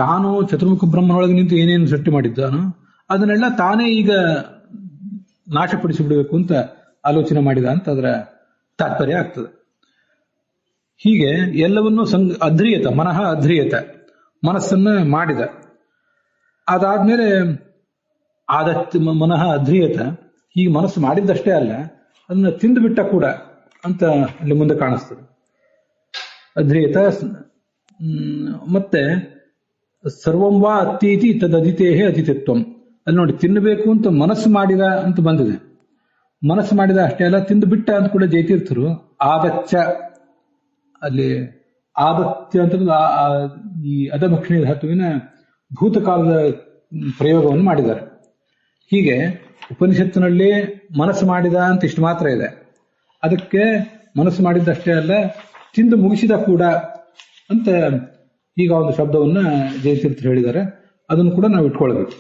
ತಾನು ಚತುರ್ಮುಖ ಬ್ರಹ್ಮನೊಳಗೆ ನಿಂತು ಏನೇನು ಸೃಷ್ಟಿ ಮಾಡಿದ್ದಾನೋ ಅದನ್ನೆಲ್ಲ ತಾನೇ ಈಗ ನಾಶಪಡಿಸಿ ಬಿಡಬೇಕು ಅಂತ ಆಲೋಚನೆ ಮಾಡಿದ ಅಂತ ಅದರ ತಾತ್ಪರ್ಯ ಆಗ್ತದೆ. ಹೀಗೆ ಎಲ್ಲವನ್ನೂ ಅಧ್ರಿಯತ, ಮನಃ ಅಧ್ರಿಯತ, ಮನಸ್ಸನ್ನ ಮಾಡಿದ. ಅದಾದ್ಮೇಲೆ ಮನಃ ಅಧ್ರಿಯತ, ಹೀಗೆ ಮನಸ್ಸು ಮಾಡಿದ್ದಷ್ಟೇ ಅಲ್ಲ, ಅದನ್ನ ತಿಂದುಬಿಟ್ಟ ಕೂಡ ಅಂತ ಅಲ್ಲಿ ಮುಂದೆ ಕಾಣಿಸ್ತದೆ. ಅಧ್ರಿಯತ ಮತ್ತೆ ಸರ್ವಂ ವಾ ಅತ್ತೀತಿ ತದದಿತೇಹೇ ಅತಿಥಿತ್ವಂ. ಅಲ್ಲಿ ನೋಡಿ, ತಿನ್ನಬೇಕು ಅಂತ ಮನಸ್ಸು ಮಾಡಿದ ಅಂತ ಬಂದಿದೆ. ಮನಸ್ಸು ಮಾಡಿದ ಅಷ್ಟೇ ಅಲ್ಲ, ತಿಂದು ಬಿಟ್ಟ ಅಂತ ಕೂಡ ಜಯತೀರ್ಥರು ಆದಚ್ಚ, ಅಲ್ಲಿ ಆದತ್ಯ ಅಂತ ಈ ಅಧಭಕ್ಷಣಿ ಧಾತುವಿನ ಭೂತಕಾಲದ ಪ್ರಯೋಗವನ್ನು ಮಾಡಿದ್ದಾರೆ. ಹೀಗೆ ಉಪನಿಷತ್ತಿನಲ್ಲಿ ಮನಸ್ಸು ಮಾಡಿದ ಅಂತ ಇಷ್ಟು ಮಾತ್ರ ಇದೆ. ಅದಕ್ಕೆ ಮನಸ್ಸು ಮಾಡಿದ್ದಷ್ಟೇ ಅಲ್ಲ, ತಿಂದು ಮುಗಿಸಿದ ಕೂಡ ಅಂತ ಈಗ ಒಂದು ಶಬ್ದವನ್ನ ಜಯತೀರ್ಥರು ಹೇಳಿದ್ದಾರೆ. ಅದನ್ನು ಕೂಡ ನಾವು ಇಟ್ಕೊಳ್ಬೇಕು.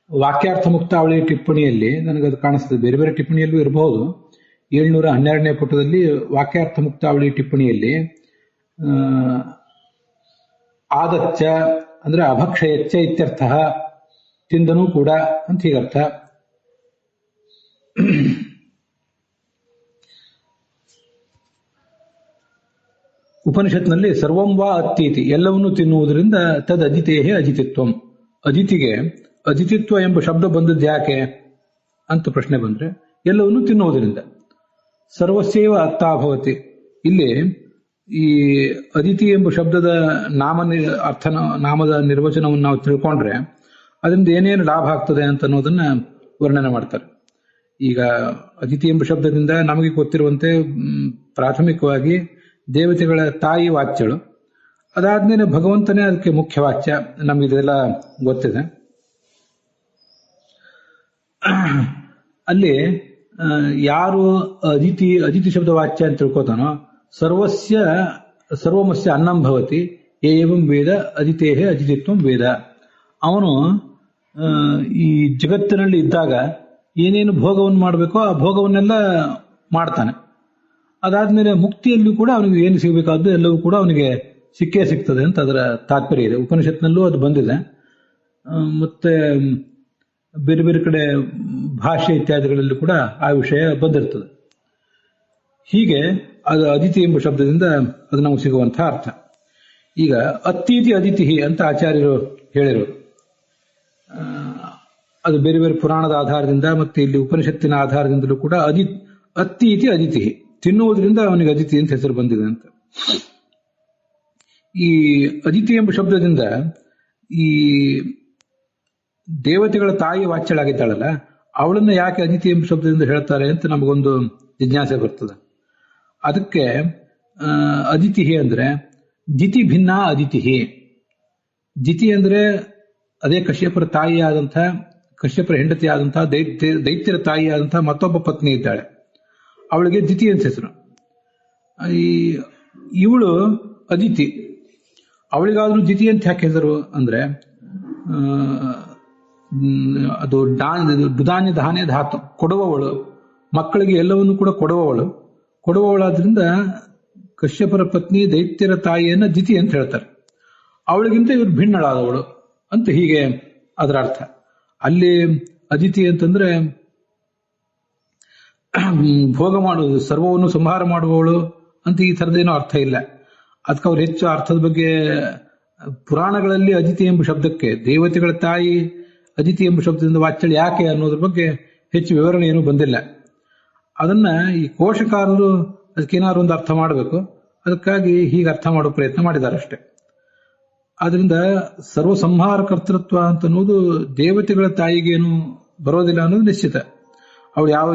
ವಾಕ್ಯಾರ್ಥ ಮುಕ್ತಾವಳಿ ಟಿಪ್ಪಣಿಯಲ್ಲಿ ನನಗದು ಕಾಣಿಸ್ತದೆ, ಬೇರೆ ಬೇರೆ ಟಿಪ್ಪಣಿಯಲ್ಲೂ ಇರಬಹುದು. 712ನೇ ಪುಟದಲ್ಲಿ ವಾಕ್ಯಾರ್ಥ ಮುಕ್ತಾವಳಿ ಟಿಪ್ಪಣಿಯಲ್ಲಿ ಆದಚ್ಚ ಅಂದ್ರೆ ಅಭಕ್ಷಯಚ್ಚ ಇತ್ಯರ್ಥ, ತಿಂದನೂ ಕೂಡ ಅಂತ ಹೀಗರ್ಥ. ಉಪನಿಷತ್ನಲ್ಲಿ ಸರ್ವಂ ವಾ ಅತ್ತೀತಿ, ಎಲ್ಲವನ್ನೂ ತಿನ್ನುವುದರಿಂದ ತದ್ ಅಜಿತೇಹೇ ಅಜಿತಿತ್ವಂ. ಅಜಿತಿಗೆ ಅಜಿತಿತ್ವ ಎಂಬ ಶಬ್ದ ಬಂದದ್ದು ಯಾಕೆ ಅಂತ ಪ್ರಶ್ನೆ ಬಂದ್ರೆ, ಎಲ್ಲವನ್ನೂ ತಿನ್ನುವುದರಿಂದ. ಸರ್ವಸ್ಯವ ಅರ್ಥಾಭವತಿ, ಇಲ್ಲಿ ಈ ಅದಿತಿ ಎಂಬ ಶಬ್ದದ ನಾಮದ ನಿರ್ವಚನವನ್ನು ನಾವು ತಿಳ್ಕೊಂಡ್ರೆ ಅದರಿಂದ ಏನೇನು ಲಾಭ ಆಗ್ತದೆ ಅಂತ ಅನ್ನೋದನ್ನ ವರ್ಣನೆ ಮಾಡ್ತಾರೆ. ಈಗ ಅದಿತಿ ಎಂಬ ಶಬ್ದದಿಂದ ನಮಗೆ ಗೊತ್ತಿರುವಂತೆ ಪ್ರಾಥಮಿಕವಾಗಿ ದೇವತೆಗಳ ತಾಯಿ ವಾಚ್ಯಳು, ಅದಾದ್ಮೇಲೆ ಭಗವಂತನೇ ಅದಕ್ಕೆ ಮುಖ್ಯ ವಾಚ್ಯ, ನಮಗಿದೆಲ್ಲ ಗೊತ್ತಿದೆ. ಅಲ್ಲಿ ಯಾರು ಅದಿತಿ ಶಬ್ದ ವಾಚ್ಯ ಅಂತ ತಿಳ್ಕೊತಾನೋ, ಸರ್ವಮಸ್ಯ ಅನ್ನಂ ಭವತಿ ಏವಂ ವೇದ ಅದಿತೇಹೇ ಅಜಿತಿತ್ವಂ ವೇದ. ಅವನು ಈ ಜಗತ್ತಿನಲ್ಲಿ ಇದ್ದಾಗ ಏನೇನು ಭೋಗವನ್ನು ಮಾಡಬೇಕೋ ಆ ಭೋಗವನ್ನೆಲ್ಲ ಮಾಡ್ತಾನೆ. ಅದಾದ್ಮೇಲೆ ಮುಕ್ತಿಯಲ್ಲೂ ಕೂಡ ಅವನಿಗೆ ಏನು ಸಿಗಬೇಕಾದ್ದು ಎಲ್ಲವೂ ಕೂಡ ಅವನಿಗೆ ಸಿಕ್ಕೇ ಸಿಗ್ತದೆ ಅಂತ ಅದರ ತಾತ್ಪರ್ಯ ಇದೆ. ಉಪನಿಷತ್ನಲ್ಲೂ ಅದು ಬಂದಿದೆ. ಮತ್ತೆ ಬೇರೆ ಬೇರೆ ಕಡೆ ಭಾಷೆ ಇತ್ಯಾದಿಗಳಲ್ಲಿ ಕೂಡ ಆ ವಿಷಯ ಬಂದಿರ್ತದೆ. ಹೀಗೆ ಅದು ಅದಿತಿ ಎಂಬ ಶಬ್ದದಿಂದ ಅದು ನಮಗೆ ಸಿಗುವಂತಹ ಅರ್ಥ. ಈಗ ಅತ್ತೀತಿ ಅದಿತಿ ಅಂತ ಆಚಾರ್ಯರು ಹೇಳಿರೋರು, ಅದು ಬೇರೆ ಬೇರೆ ಪುರಾಣದ ಆಧಾರದಿಂದ ಮತ್ತೆ ಇಲ್ಲಿ ಉಪನಿಷತ್ತಿನ ಆಧಾರದಿಂದಲೂ ಕೂಡ ಅತ್ತೀತಿ ಅದಿತಿ, ತಿನ್ನುವುದರಿಂದ ಅವನಿಗೆ ಅದಿತಿ ಅಂತ ಹೆಸರು ಬಂದಿದೆ ಅಂತ. ಈ ಅದಿತಿ ಎಂಬ ಶಬ್ದದಿಂದ ಈ ದೇವತೆಗಳ ತಾಯಿ ವಾಚ್ಯಳಾಗಿದ್ದಾಳಲ್ಲ, ಅವಳನ್ನ ಯಾಕೆ ಅದಿತಿ ಎಂಬ ಶಬ್ದದಿಂದ ಹೇಳ್ತಾರೆ ಅಂತ ನಮಗೊಂದು ಜಿಜ್ಞಾಸೆ ಬರ್ತದೆ. ಅದಕ್ಕೆ ಅದಿತಿ ಅಂದ್ರೆ ದಿತಿ ಭಿನ್ನ ಅದಿತಿ. ದಿತಿ ಅಂದ್ರೆ ಅದೇ ಕಶ್ಯಪರ ತಾಯಿಯಾದಂಥ, ಕಶ್ಯಪರ ಹೆಂಡತಿ ಆದಂತಹ ದೈತ್ಯರ ತಾಯಿಯಾದಂತಹ ಮತ್ತೊಬ್ಬ ಪತ್ನಿ ಇದ್ದಾಳೆ, ಅವಳಿಗೆ ದಿತಿ ಅಂತ ಹೆಸರು. ಇವಳು ಅದಿತಿ, ಅವಳಿಗಾದ್ರೂ ದಿತಿ ಅಂತ ಯಾಕೆ ಹೆಸರು ಅಂದ್ರೆ ಅದು ದುಧಾನ್ಯ ಧಾನ್ಯ ಧಾತು, ಕೊಡುವವಳು, ಮಕ್ಕಳಿಗೆ ಎಲ್ಲವನ್ನು ಕೂಡ ಕೊಡುವವಳಾದ್ರಿಂದ ಕಶ್ಯಪರ ಪತ್ನಿ ದೈತ್ಯರ ತಾಯಿಯನ್ನ ದಿತಿ ಅಂತ ಹೇಳ್ತಾರೆ. ಅವಳಿಗಿಂತ ಇವರು ಭಿನ್ನಳಾದವಳು ಅಂತ ಹೀಗೆ ಅದರ ಅರ್ಥ. ಅಲ್ಲಿ ಅದಿತಿ ಅಂತಂದ್ರೆ ಭೋಗ ಮಾಡುವುದು, ಸರ್ವವನ್ನು ಸಂಹಾರ ಮಾಡುವವಳು ಅಂತ ಈ ಥರದ್ದೇನೋ ಅರ್ಥ ಇಲ್ಲ. ಅದಕ್ಕೆ ಅವ್ರು ಹೆಚ್ಚು ಅರ್ಥದ ಬಗ್ಗೆ ಪುರಾಣಗಳಲ್ಲಿ ಅದಿತಿ ಎಂಬ ಶಬ್ದಕ್ಕೆ, ದೇವತೆಗಳ ತಾಯಿ ಅದಿತಿ ಎಂಬ ಶಬ್ದದಿಂದ ವಾಚ್ಯಳು ಯಾಕೆ ಅನ್ನೋದ್ರ ಬಗ್ಗೆ ಹೆಚ್ಚು ವಿವರಣೆ ಏನೂ ಬಂದಿಲ್ಲ. ಅದನ್ನ ಈ ಕೋಶಕಾರರು ಅದಕ್ಕೇನಾದ್ರು ಒಂದು ಅರ್ಥ ಮಾಡಬೇಕು, ಅದಕ್ಕಾಗಿ ಹೀಗೆ ಅರ್ಥ ಮಾಡೋ ಪ್ರಯತ್ನ ಮಾಡಿದ್ದಾರೆ ಅಷ್ಟೆ. ಆದ್ರಿಂದ ಸರ್ವ ಸಂಹಾರ ಕರ್ತೃತ್ವ ಅಂತ ಅನ್ನೋದು ದೇವತೆಗಳ ತಾಯಿಗೇನು ಬರೋದಿಲ್ಲ ಅನ್ನೋದು ನಿಶ್ಚಿತ. ಅವಳು ಯಾವ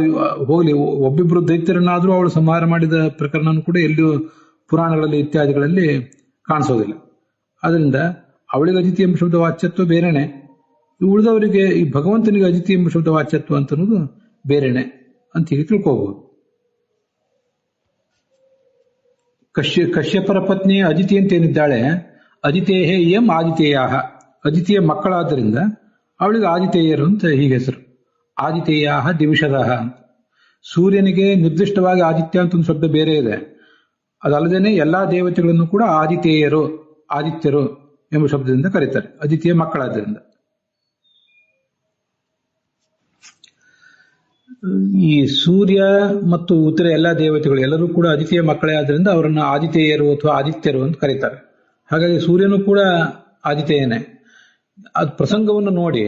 ಹೋಗ್ಲಿ, ಒಬ್ಬಿಬ್ರು ದೈತ್ಯರನ್ನಾದ್ರೂ ಅವಳು ಸಂಹಾರ ಮಾಡಿದ ಪ್ರಕರಣ ಕೂಡ ಎಲ್ಲಿಯೂ ಪುರಾಣಗಳಲ್ಲಿ ಇತ್ಯಾದಿಗಳಲ್ಲಿ ಕಾಣಿಸೋದಿಲ್ಲ. ಆದ್ರಿಂದ ಅವಳಿಗೆ ಅದಿತಿ ಎಂಬ ಶಬ್ದ ವಾಚ್ಯತ್ವ ಬೇರೆನೆ, ಉಳಿದವರಿಗೆ ಈ ಭಗವಂತನಿಗೆ ಅದಿತಿ ಎಂಬ ಶಬ್ದ ವಾಚ್ಯತ್ವ ಅಂತ ಅನ್ನೋದು ಬೇರೆನೆ ಅಂತ ಹೀಗೆ ತಿಳ್ಕೋಬಹುದು. ಕಶ್ಯಪರ ಪತ್ನಿ ಅದಿತಿ ಅಂತೇನಿದ್ದಾಳೆ, ಅದಿತೇಹೇ ಎಂ ಆದಿತೇಯ, ಅದಿತಿಯ ಮಕ್ಕಳಾದ್ದರಿಂದ ಅವಳಿಗೆ ಆದಿತೇಯರು ಅಂತ ಹೀಗೆ ಹೆಸರು. ಆದಿತೇಯ ದಿವಿಷದಃ ಅಂತ. ಸೂರ್ಯನಿಗೆ ನಿರ್ದಿಷ್ಟವಾಗಿ ಆದಿತ್ಯ ಅಂತ ಒಂದು ಶಬ್ದ ಬೇರೆ ಇದೆ. ಅದಲ್ಲದೇನೆ ಎಲ್ಲಾ ದೇವತೆಗಳನ್ನು ಕೂಡ ಆದಿತೇಯರು, ಆದಿತ್ಯರು ಎಂಬ ಶಬ್ದದಿಂದ ಕರೀತಾರೆ, ಆದಿತ್ಯ ಮಕ್ಕಳಾದ್ದರಿಂದ. ಈ ಸೂರ್ಯ ಮತ್ತು ಉತ್ತರ ಎಲ್ಲಾ ದೇವತೆಗಳು ಎಲ್ಲರೂ ಕೂಡ ಆದಿತ್ಯ ಮಕ್ಕಳೇ ಆದ್ರಿಂದ ಅವರನ್ನು ಆದಿತೇಯರು ಅಥವಾ ಆದಿತ್ಯರು ಅಂತ ಕರೀತಾರೆ. ಹಾಗಾಗಿ ಸೂರ್ಯನು ಕೂಡ ಆದಿತ್ಯನೇ. ಅದು ಪ್ರಸಂಗವನ್ನು ನೋಡಿ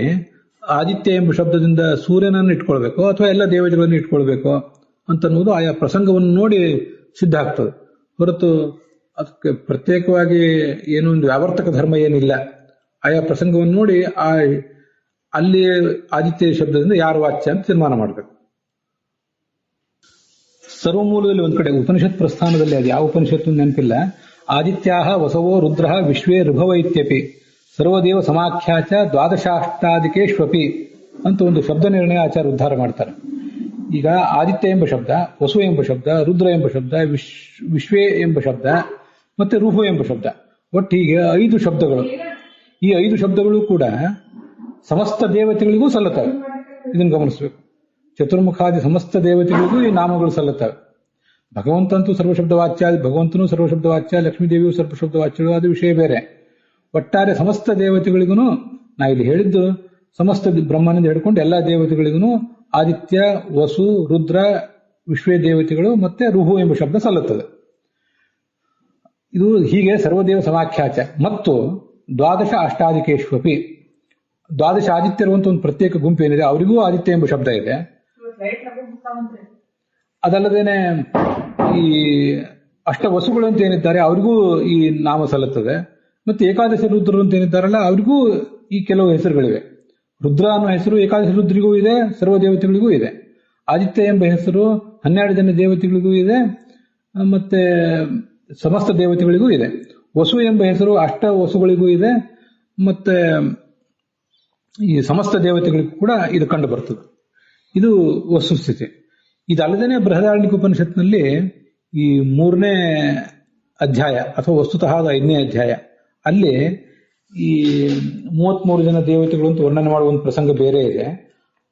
ಆದಿತ್ಯ ಎಂಬ ಶಬ್ದದಿಂದ ಸೂರ್ಯನನ್ನು ಇಟ್ಕೊಳ್ಬೇಕು ಅಥವಾ ಎಲ್ಲ ದೇವತೆಗಳನ್ನು ಇಟ್ಕೊಳ್ಬೇಕು ಅಂತನ್ನುವುದು ಆಯಾ ಪ್ರಸಂಗವನ್ನು ನೋಡಿ ಸಿದ್ಧ ಆಗ್ತದೆ. ಹೊರತು ಅದಕ್ಕೆ ಪ್ರತ್ಯೇಕವಾಗಿ ಏನೋ ಒಂದು ವ್ಯಾವರ್ತಕ ಧರ್ಮ ಏನಿಲ್ಲ. ಆಯಾ ಪ್ರಸಂಗವನ್ನು ನೋಡಿ ಅಲ್ಲಿ ಆದಿತ್ಯ ಶಬ್ದದಿಂದ ಯಾರು ವಾಚ್ಯ ಅಂತ ತೀರ್ಮಾನ ಮಾಡಬೇಕು. ಸರ್ವಮೂಲದಲ್ಲಿ ಒಂದ್ ಕಡೆ ಉಪನಿಷತ್ ಪ್ರಸ್ಥಾನದಲ್ಲಿ, ಅದು ಯಾವ ಉಪನಿಷತ್ತು ನೆನಪಿಲ್ಲ, ಆದಿತ್ಯಾಹ ವಸವೋ ರುದ್ರ ವಿಶ್ವೇ ಋಭವ ಇತ್ಯಪಿ ಸರ್ವದೇವ ಸಮಾಖ್ಯಾಚ ದ್ವಾದಶಾಷ್ಟಾದಿಕೇಶ್ವಪಿ ಅಂತ ಒಂದು ಶಬ್ದ ನಿರ್ಣಯ ಆಚಾರ್ಯ ಉದ್ಧಾರ ಮಾಡ್ತಾರೆ. ಈಗ ಆದಿತ್ಯ ಎಂಬ ಶಬ್ದ, ವಸು ಎಂಬ ಶಬ್ದ, ರುದ್ರ ಎಂಬ ಶಬ್ದ, ವಿಶ್ವೇ ಎಂಬ ಶಬ್ದ ಮತ್ತೆ ಋಭು ಎಂಬ ಶಬ್ದ, ಒಟ್ಟು ಹೀಗೆ 5 ಶಬ್ದಗಳು. ಈ 5 ಶಬ್ದಗಳು ಕೂಡ ಸಮಸ್ತ ದೇವತೆಗಳಿಗೂ ಸಲ್ಲುತ್ತವೆ. ಇದನ್ನು ಗಮನಿಸಬೇಕು. ಚತುರ್ಮುಖಾದಿ ಸಮಸ್ತ ದೇವತೆಗಳಿಗೂ ಈ ನಾಮಗಳು ಸಲ್ಲುತ್ತವೆ. ಭಗವಂತಂತೂ ಸರ್ವಶಬ್ದ ವಾಚ್ಯ, ಭಗವಂತನೂ ಸರ್ವಶಬ್ದ ವಾಚ್ಯ, ಲಕ್ಷ್ಮೀದೇವಿಯು ಸರ್ವಶಬ್ದ ವಾಚ್ಯಗಳು, ಅದು ವಿಷಯ ಬೇರೆ. ಒಟ್ಟಾರೆ ಸಮಸ್ತ ದೇವತೆಗಳಿಗೂ ನಾವಿಲ್ಲಿ ಹೇಳಿದ್ದು ಸಮಸ್ತ ಬ್ರಹ್ಮನಿಂದ ಹಿಡ್ಕೊಂಡು ಎಲ್ಲಾ ದೇವತೆಗಳಿಗೂ ಆದಿತ್ಯ, ವಸು, ರುದ್ರ, ವಿಶ್ವೇ ದೇವತೆಗಳು ಮತ್ತೆ ರುಹು ಎಂಬ ಶಬ್ದ ಸಲ್ಲುತ್ತದೆ. ಇದು ಹೀಗೆ ಸರ್ವದೇವ ಸಮಾಖ್ಯಾಚ ಮತ್ತು ದ್ವಾದಶ ಅಷ್ಟಾದಿಕೇಶ್ವಪಿ, ದ್ವಾದಶ ಆದಿತ್ಯರು ಅಂತ ಒಂದು ಪ್ರತ್ಯೇಕ ಗುಂಪು ಏನಿದೆ ಅವರಿಗೂ ಆದಿತ್ಯ ಎಂಬ ಶಬ್ದ ಇದೆ. ಅದಲ್ಲದೇನೆ ಈ ಅಷ್ಟ ವಸುಗಳು ಅಂತ ಏನಿದ್ದಾರೆ ಅವರಿಗೂ ಈ ನಾಮ ಸಲ್ಲುತ್ತದೆ. ಮತ್ತೆ ಏಕಾದಶ ರುದ್ರರು ಅಂತ ಏನಿದ್ದಾರಲ್ಲ ಅವರಿಗೂ ಈ ಕೆಲವು ಹೆಸರುಗಳಿವೆ. ರುದ್ರ ಅನ್ನೋ ಹೆಸರು ಏಕಾದಶ ರುದ್ರಿಗೂ ಇದೆ, ಸರ್ವ ದೇವತೆಗಳಿಗೂ ಇದೆ. ಆದಿತ್ಯ ಎಂಬ ಹೆಸರು 12 ಜನ ದೇವತೆಗಳಿಗೂ ಇದೆ, ಮತ್ತೆ ಸಮಸ್ತ ದೇವತೆಗಳಿಗೂ ಇದೆ. ವಸು ಎಂಬ ಹೆಸರು ಅಷ್ಟ ವಸುಗಳಿಗೂ ಇದೆ, ಮತ್ತೆ ಈ ಸಮಸ್ತ ದೇವತೆಗಳಿಗೂ ಕೂಡ ಇದು ಕಂಡು ಬರ್ತದೆ. ಇದು ವಸ್ತುಸ್ಥಿತಿ. ಇದಲ್ಲದೇನೆ ಬೃಹದಾರಣ್ಯಕ ಉಪನಿಷತ್ನಲ್ಲಿ ಈ 3ನೇ ಅಧ್ಯಾಯ ಅಥವಾ ವಸ್ತುತಃ 5ನೇ ಅಧ್ಯಾಯ ಅಲ್ಲಿ ಈ 33 ಜನ ದೇವತೆಗಳು ಅಂತ ವರ್ಣನೆ ಮಾಡುವ ಒಂದು ಪ್ರಸಂಗ ಬೇರೆ ಇದೆ.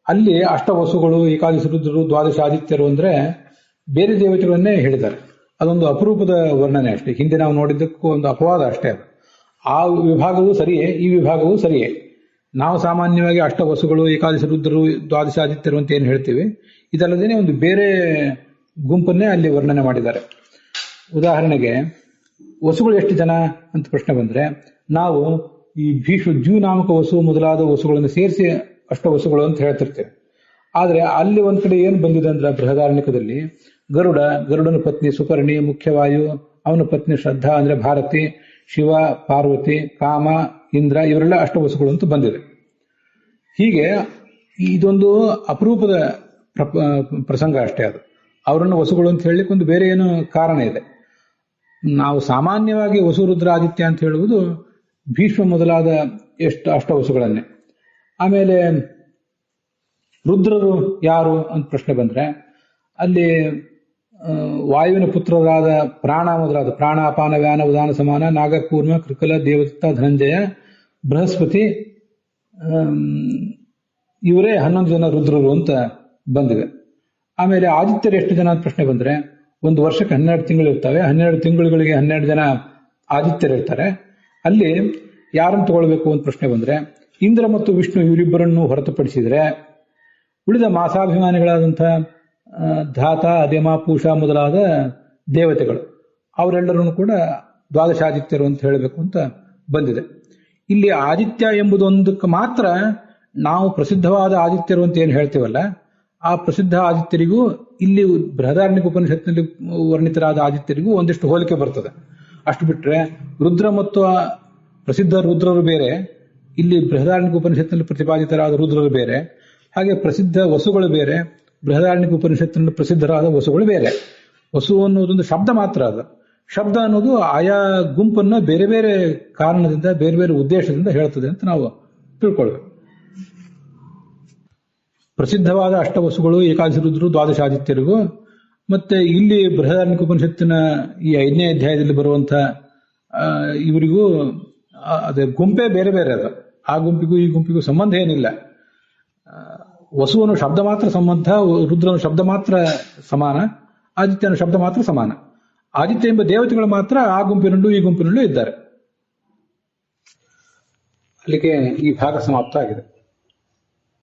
ಅಲ್ಲಿ ಅಷ್ಟವಸುಗಳು, ಏಕಾದಶ ರುದ್ರರು, ದ್ವಾದಶ ಆದಿತ್ಯರು ಅಂದ್ರೆ ಬೇರೆ ದೇವತೆಗಳನ್ನೇ ಹೇಳಿದ್ದಾರೆ. ಅದೊಂದು ಅಪರೂಪದ ವರ್ಣನೆ ಅಷ್ಟೇ. ಹಿಂದೆ ನಾವು ನೋಡಿದ್ದಕ್ಕೂ ಒಂದು ಅಪವಾದ ಅಷ್ಟೇ. ಅದು ಆ ವಿಭಾಗವೂ ಸರಿಯೇ, ಈ ವಿಭಾಗವೂ ಸರಿಯೇ. ನಾವು ಸಾಮಾನ್ಯವಾಗಿ ಅಷ್ಟವಸುಗಳು, ಏಕಾದಶ ರುದ್ರರು, ದ್ವಾದಶ ಆದಿತ್ಯರು ಅಂತ ಏನು ಹೇಳ್ತೀವಿ, ಇದಲ್ಲದೇನೆ ಒಂದು ಬೇರೆ ಗುಂಪನ್ನೇ ಅಲ್ಲಿ ವರ್ಣನೆ ಮಾಡಿದ್ದಾರೆ. ಉದಾಹರಣೆಗೆ ವಸುಗಳು ಎಷ್ಟು ಜನ ಅಂತ ಪ್ರಶ್ನೆ ಬಂದ್ರೆ ನಾವು ಈ ದ್ಯೂನಾಮಕ ವಸು ಮೊದಲಾದ ವಸುಗಳನ್ನು ಸೇರಿಸಿ ಅಷ್ಟವಸುಗಳು ಅಂತ ಹೇಳ್ತಿರ್ತೇವೆ. ಆದ್ರೆ ಅಲ್ಲಿ ಒಂದ್ ಕಡೆ ಏನ್ ಬಂದಿದೆ ಅಂದ್ರೆ ಬೃಹದಾರಣ್ಯಕದಲ್ಲಿ ಗರುಡನ ಪತ್ನಿ ಸುಪರ್ಣಿ, ಮುಖ್ಯವಾಯು, ಅವನ ಪತ್ನಿ ಶ್ರದ್ಧಾ ಅಂದ್ರೆ ಭಾರತಿ, ಶಿವ, ಪಾರ್ವತಿ, ಕಾಮ, ಇಂದ್ರ ಇವರೆಲ್ಲ ಅಷ್ಟವಸುಗಳು ಅಂತ ಬಂದಿದೆ. ಹೀಗೆ ಇದೊಂದು ಅಪರೂಪದ ಪ್ರಸಂಗ ಅಷ್ಟೇ. ಅದು ಅವರನ್ನು ವಸುಗಳು ಅಂತ ಹೇಳಲಿಕ್ಕೆ ಒಂದು ಬೇರೆ ಏನು ಕಾರಣ ಇದೆ. ನಾವು ಸಾಮಾನ್ಯವಾಗಿ ವಸು, ರುದ್ರ, ಆದಿತ್ಯ ಅಂತ ಹೇಳುವುದು ಭೀಷ್ಮ ಮೊದಲಾದ ಅಷ್ಟವಸುಗಳನ್ನೇ. ಆಮೇಲೆ ರುದ್ರರು ಯಾರು ಅಂತ ಪ್ರಶ್ನೆ ಬಂದ್ರೆ ಅಲ್ಲಿ ವಾಯುವಿನ ಪುತ್ರರಾದ ಪ್ರಾಣ ಮೊದಲಾದ ಪ್ರಾಣ, ಅಪಾನ, ವ್ಯಾನ, ಉದಾನ, ಸಮಾನ, ನಾಗಕೂರ್ಮ, ಕೃಕಲ, ದೇವದತ್ತ, ಧನಂಜಯ, ಬೃಹಸ್ಪತಿ ಇವರೇ 11 ಜನ ರುದ್ರರು ಅಂತ ಬಂದಿದೆ. ಆಮೇಲೆ ಆದಿತ್ಯರು ಎಷ್ಟು ಜನ ಅಂತ ಪ್ರಶ್ನೆ ಬಂದ್ರೆ ಒಂದು ವರ್ಷಕ್ಕೆ 12 ತಿಂಗಳು ಇರ್ತವೆ. 12 ತಿಂಗಳುಗಳಿಗೆ 12 ಜನ ಆದಿತ್ಯರು ಇರ್ತಾರೆ. ಅಲ್ಲಿ ಯಾರನ್ನು ತಗೊಳ್ಬೇಕು ಅಂತ ಪ್ರಶ್ನೆ ಬಂದ್ರೆ ಇಂದ್ರ ಮತ್ತು ವಿಷ್ಣು ಇವರಿಬ್ಬರನ್ನು ಹೊರತುಪಡಿಸಿದ್ರೆ ಉಳಿದ ಮಾಸಾಭಿಮಾನಿಗಳಾದಂಥ ಧಾತ, ಅದೇಮ, ಪೂಷ ಮೊದಲಾದ ದೇವತೆಗಳು ಅವರೆಲ್ಲರನ್ನು ಕೂಡ ದ್ವಾದಶಾದಿತ್ಯರು ಅಂತ ಹೇಳಬೇಕು ಅಂತ ಬಂದಿದೆ. ಇಲ್ಲಿ ಆದಿತ್ಯ ಎಂಬುದೊಂದಕ್ಕೆ ಮಾತ್ರ ನಾವು ಪ್ರಸಿದ್ಧವಾದ ಆದಿತ್ಯರು ಅಂತ ಏನು ಹೇಳ್ತೀವಲ್ಲ, ಆ ಪ್ರಸಿದ್ಧ ಆದಿತ್ಯರಿಗೂ ಇಲ್ಲಿ ಬೃಹದಾರಣ್ಯಕ ಉಪನಿಷತ್ನಲ್ಲಿ ವರ್ಣಿತರಾದ ಆದಿತ್ಯರಿಗೂ ಒಂದಿಷ್ಟು ಹೋಲಿಕೆ ಬರ್ತದೆ. ಅಷ್ಟು ಬಿಟ್ರೆ ರುದ್ರ ಮತ್ತು ಪ್ರಸಿದ್ಧ ರುದ್ರರು ಬೇರೆ, ಇಲ್ಲಿ ಬೃಹದಾರಣ್ಯಕ ಉಪನಿಷತ್ನಲ್ಲಿ ಪ್ರತಿಪಾದಿತರಾದ ರುದ್ರರು ಬೇರೆ. ಹಾಗೆ ಪ್ರಸಿದ್ಧ ವಸುಗಳು ಬೇರೆ, ಬೃಹದಾರಣ್ಯಕ ಉಪನಿಷತ್ತಿನಲ್ಲಿ ಪ್ರಸಿದ್ಧರಾದ ವಸುಗಳು ಬೇರೆ. ವಸು ಅನ್ನೋದೊಂದು ಶಬ್ದ ಮಾತ್ರ. ಅದು ಶಬ್ದ ಅನ್ನೋದು ಆಯಾ ಗುಂಪನ್ನ ಬೇರೆ ಬೇರೆ ಕಾರಣದಿಂದ, ಬೇರೆ ಬೇರೆ ಉದ್ದೇಶದಿಂದ ಹೇಳ್ತದೆ ಅಂತ ನಾವು ತಿಳ್ಕೊಳ್ಬೇಕು. ಪ್ರಸಿದ್ಧವಾದ ಅಷ್ಟವಸುಗಳು, ಏಕಾದಶ ರುದ್ರರು, ದ್ವಾದಶಾದಿತ್ಯರಿಗೂ, ಮತ್ತೆ ಇಲ್ಲಿ ಬೃಹದಾರಣ್ಯಕ ಉಪನಿಷತ್ತಿನ ಈ 5ನೇ ಅಧ್ಯಾಯದಲ್ಲಿ ಬರುವಂತ ಇವರಿಗೂ ಅದೇ ಗುಂಪೇ ಬೇರೆ ಬೇರೆ. ಅದು ಆ ಗುಂಪಿಗೂ ಈ ಗುಂಪಿಗೂ ಸಂಬಂಧ ಏನಿಲ್ಲ. ವಸುವನು ಶಬ್ದ ಮಾತ್ರ ಸಂಬಂಧ, ರುದ್ರನು ಶಬ್ದ ಮಾತ್ರ ಸಮಾನ, ಆದಿತ್ಯನ ಶಬ್ದ ಮಾತ್ರ ಸಮಾನ. ಆದಿತ್ಯ ಎಂಬ ದೇವತೆಗಳು ಮಾತ್ರ ಆ ಗುಂಪಿನಲ್ಲೂ ಈ ಗುಂಪಿನಲ್ಲೂ ಇದ್ದಾರೆ. ಅಲ್ಲಿಗೆ ಈ ಭಾಗ ಸಮಾಪ್ತ ಆಗಿದೆ.